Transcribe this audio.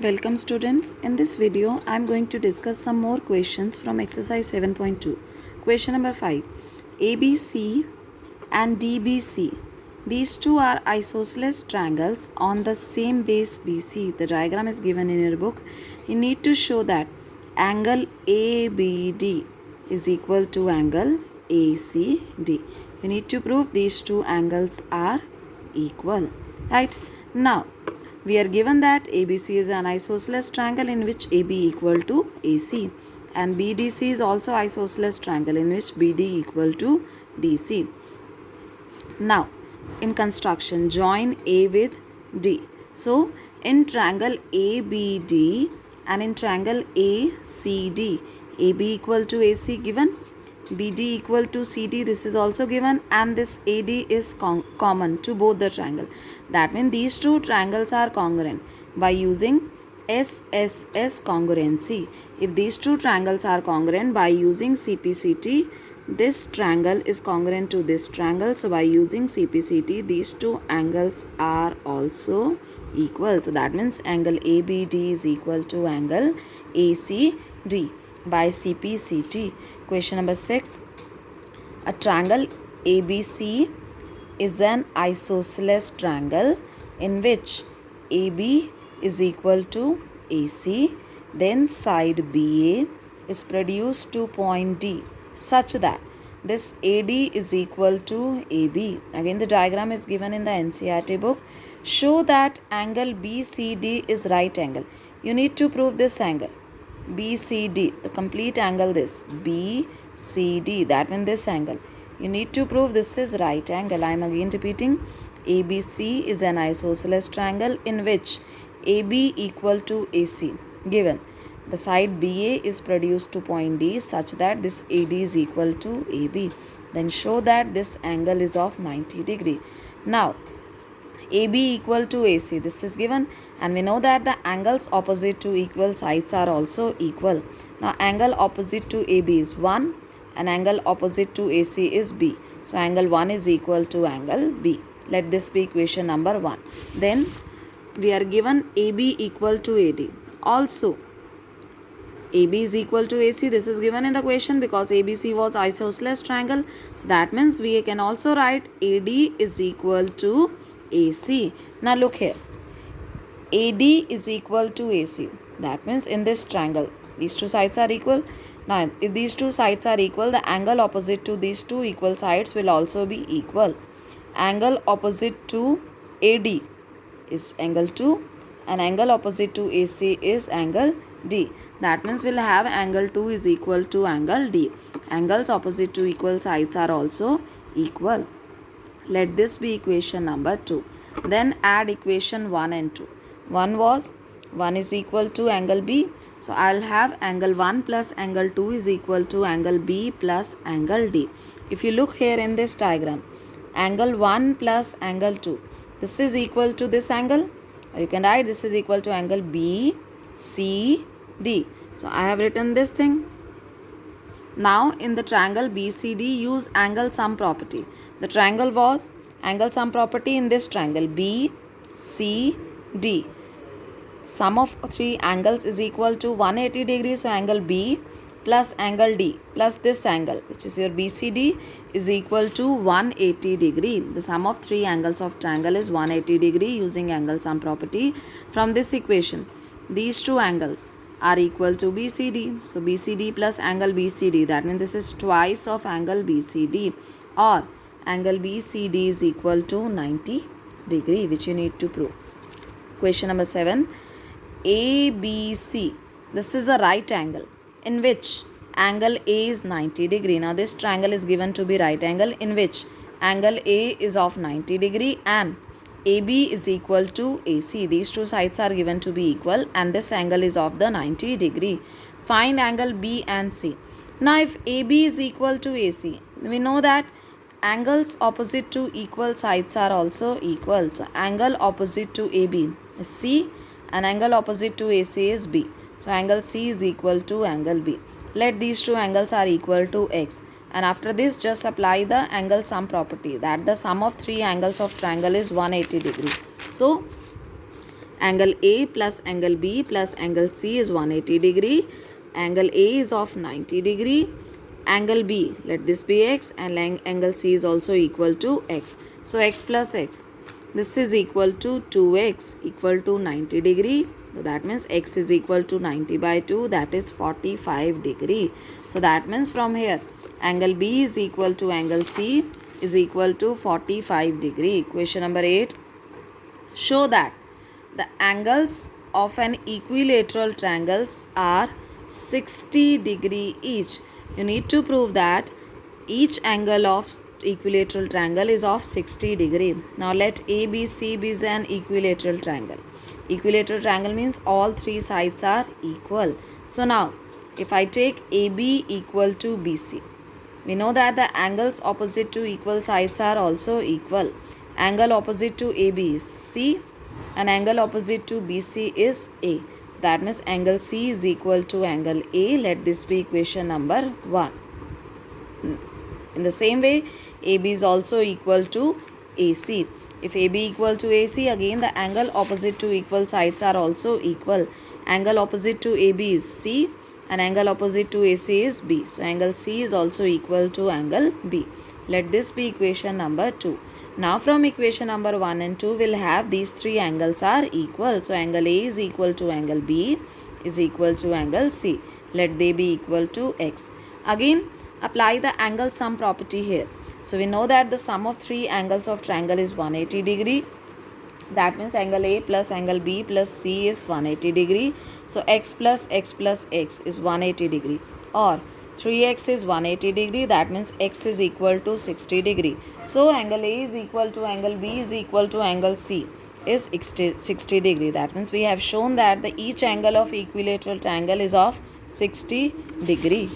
Welcome students. In this video, I am going to discuss some more questions from exercise 7.2. Question number 5. ABC and DBC. These two are isosceles triangles on the same base BC. The diagram is given in your book. You need to show that angle ABD is equal to angle ACD. You need to prove these two angles are equal. Right? Now, we are given that ABC is an isosceles triangle in which AB equal to AC, and BDC is also isosceles triangle in which BD equal to DC. Now, in construction, join A with D. So, in triangle ABD and in triangle ACD, AB equal to AC given, BD equal to CD, this is also given, and this AD is common to both the triangle. That means these two triangles are congruent by using SSS congruency. If these two triangles are congruent by using CPCT, this triangle is congruent to this triangle. So by using CPCT, these two angles are also equal. So that means angle ABD is equal to angle ACD by CPCT. Question number 6. A triangle ABC is an isosceles triangle in which AB is equal to AC. Then side BA is produced to point D such that this AD is equal to AB. Again, the diagram is given in the NCERT book. Show that angle BCD is right angle. You need to prove this angle. BCD, the complete angle this, BCD, that means this angle. You need to prove this is right angle. I am again repeating. ABC is an isosceles triangle in which AB equal to AC given. The side BA is produced to point D such that this AD is equal to AB. Then show that this angle is of 90 degree. Now, AB equal to AC, this is given, and we know that the angles opposite to equal sides are also equal. Now angle opposite to AB is 1 and angle opposite to AC is B. So angle 1 is equal to angle B. Let this be equation number 1. Then we are given AB equal to AD. Also AB is equal to AC. This is given in the question because ABC was isosceles triangle. So that means we can also write AD is equal to AC. Now look here. AD is equal to AC. That means in this triangle, these two sides are equal. Now, if these two sides are equal, the angle opposite to these two equal sides will also be equal. Angle opposite to AD is angle 2 and angle opposite to AC is angle D. That means we'll have angle 2 is equal to angle D. Angles opposite to equal sides are also equal. Let this be equation number 2. Then add equation 1 and 2. 1 is equal to angle B. So I'll have angle 1 plus angle 2 is equal to angle B plus angle D. If you look here in this diagram, angle 1 plus angle 2, this is equal to this angle. Or you can write this is equal to angle B, C, D. So I have written this thing. Now in the triangle BCD, use angle sum property. The triangle was angle sum property in this triangle BCD. Sum of three angles is equal to 180 degrees. So angle B plus angle D plus this angle, which is your BCD, is equal to 180 degree. The sum of three angles of triangle is 180 degree using angle sum property. From this equation, these two angles are equal to BCD. So BCD plus angle BCD, that means this is twice of angle BCD, or angle BCD is equal to 90 degree, which you need to prove. Question number 7. ABC, this is a right angle in which angle A is 90 degree. Now this triangle is given to be right angle in which angle A is of 90 degree and AB is equal to AC. These two sides are given to be equal and this angle is of the 90 degree. Find angle B and C. Now if AB is equal to AC, we know that angles opposite to equal sides are also equal. So angle opposite to AB is C and angle opposite to AC is B. So angle C is equal to angle B. Let these two angles are equal to X. And after this, just apply the angle sum property, that the sum of three angles of triangle is 180 degree. So Angle A plus angle B plus angle C is 180 degree. Angle A is of 90 degree. Angle B, let this be x, and angle C is also equal to x. So x plus x, this is equal to 2x equal to 90 degree. So that means x is equal to 90 by 2, that is 45 degree. So that means from here angle B is equal to angle C is equal to 45 degree. Question number 8. Show that the angles of an equilateral triangles are 60 degree each. You need to prove that each angle of equilateral triangle is of 60 degree. Now let ABC be an equilateral triangle. Equilateral triangle means all three sides are equal. So now if I take AB equal to BC, we know that the angles opposite to equal sides are also equal. Angle opposite to AB is C and angle opposite to BC is A. So that means angle C is equal to angle A. Let this be equation number 1. In the same way, AB is also equal to AC. If AB equal to AC, again the angle opposite to equal sides are also equal. Angle opposite to AB is C and angle opposite to AC is B. So angle C is also equal to angle B. Let this be equation number 2. Now from equation number 1 and 2, we'll have these three angles are equal. So angle A is equal to angle B is equal to angle C. Let they be equal to x. Again, apply the angle sum property here. So we know that the sum of three angles of triangle is 180 degree. That means angle A plus angle B plus C is 180 degree. So x plus x is 180 degree. Or 3x is 180 degree. That means x is equal to 60 degree. So angle A is equal to angle B is equal to angle C is 60 degree. That means we have shown that the each angle of equilateral triangle is of 60 degree.